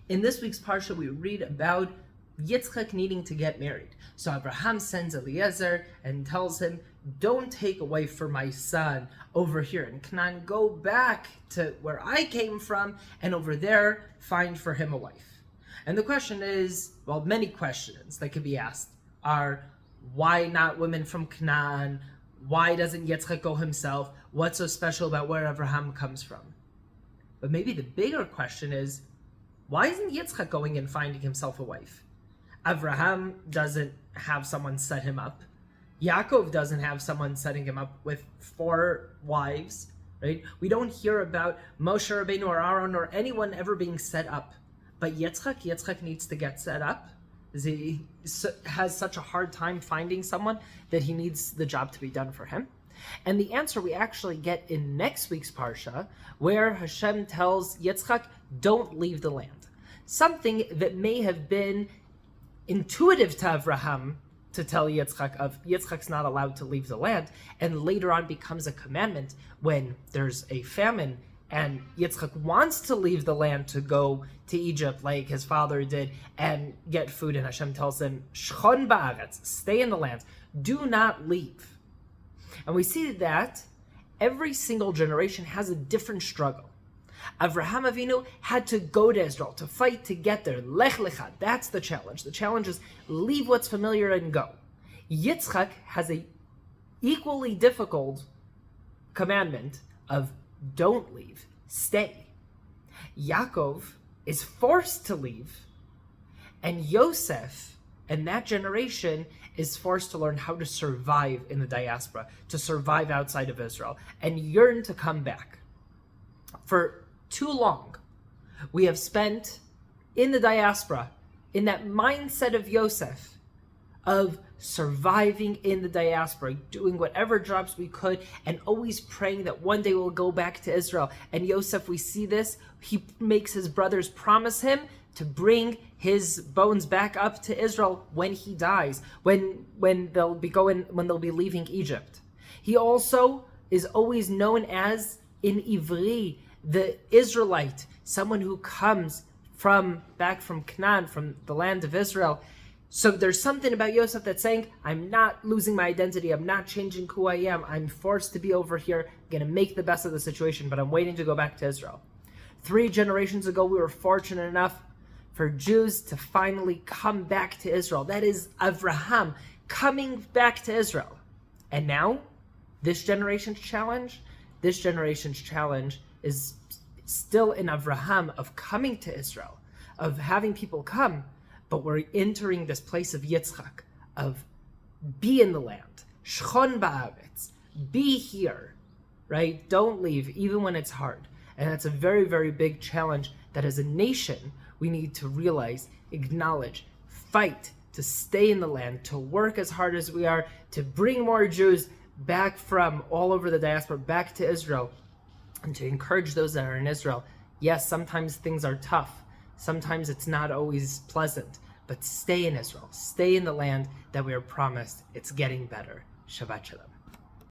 In this week's parsha, we read about Yitzchak needing to get married. So Abraham sends Eliezer and tells him, don't take a wife for my son over here in Canaan. Go back to where I came from and over there find for him a wife. And the question is, well, many questions that could be asked are, why not women from Canaan? Why doesn't Yitzchak go himself? What's so special about where Abraham comes from? But maybe the bigger question is, why isn't Yitzchak going and finding himself a wife? Abraham doesn't have someone set him up. Yaakov doesn't have someone setting him up with 4 wives, right? We don't hear about Moshe Rabbeinu or Aaron or anyone ever being set up. But Yitzchak needs to get set up. He has such a hard time finding someone that he needs the job to be done for him. And the answer we actually get in next week's parsha, where Hashem tells Yitzchak, don't leave the land. Something that may have been intuitive to Abraham to tell Yitzchak of Yitzchak's not allowed to leave the land, and later on becomes a commandment when there's a famine and Yitzchak wants to leave the land to go to Egypt like his father did and get food, and Hashem tells him, Shechon BaAretz, stay in the land, do not leave. And we see that every single generation has a different struggle. Avraham Avinu had to go to Israel, to fight to get there. Lech lecha, that's the challenge. The challenge is leave what's familiar and go. Yitzchak has a equally difficult commandment of don't leave, stay. Yaakov is forced to leave, and Yosef and that generation is forced to learn how to survive in the diaspora, to survive outside of Israel, and yearn to come back. For too long, we have spent in the diaspora, in that mindset of Yosef, of surviving in the diaspora, doing whatever jobs we could, and always praying that one day we'll go back to Israel. And Yosef, we see this, he makes his brothers promise him to bring his bones back up to Israel when he dies, when they'll be leaving Egypt. He also is always known as, in Ivri, the Israelite, someone who comes back from Canaan, from the land of Israel. So there's something about Yosef that's saying, I'm not losing my identity, I'm not changing who I am, I'm forced to be over here, I'm going to make the best of the situation, but I'm waiting to go back to Israel. 3 generations ago, we were fortunate enough for Jews to finally come back to Israel. That is Avraham coming back to Israel. And now, this generation's challenge is still in Avraham of coming to Israel, of having people come, but we're entering this place of Yitzchak, of be in the land, Shechon BaAretz, be here, right? Don't leave, even when it's hard. And that's a very, very big challenge that as a nation, we need to realize, acknowledge, fight to stay in the land, to work as hard as we are, to bring more Jews back from all over the diaspora, back to Israel, and to encourage those that are in Israel. Yes, sometimes things are tough. Sometimes it's not always pleasant, but stay in Israel. Stay in the land that we are promised. It's getting better. Shabbat Shalom.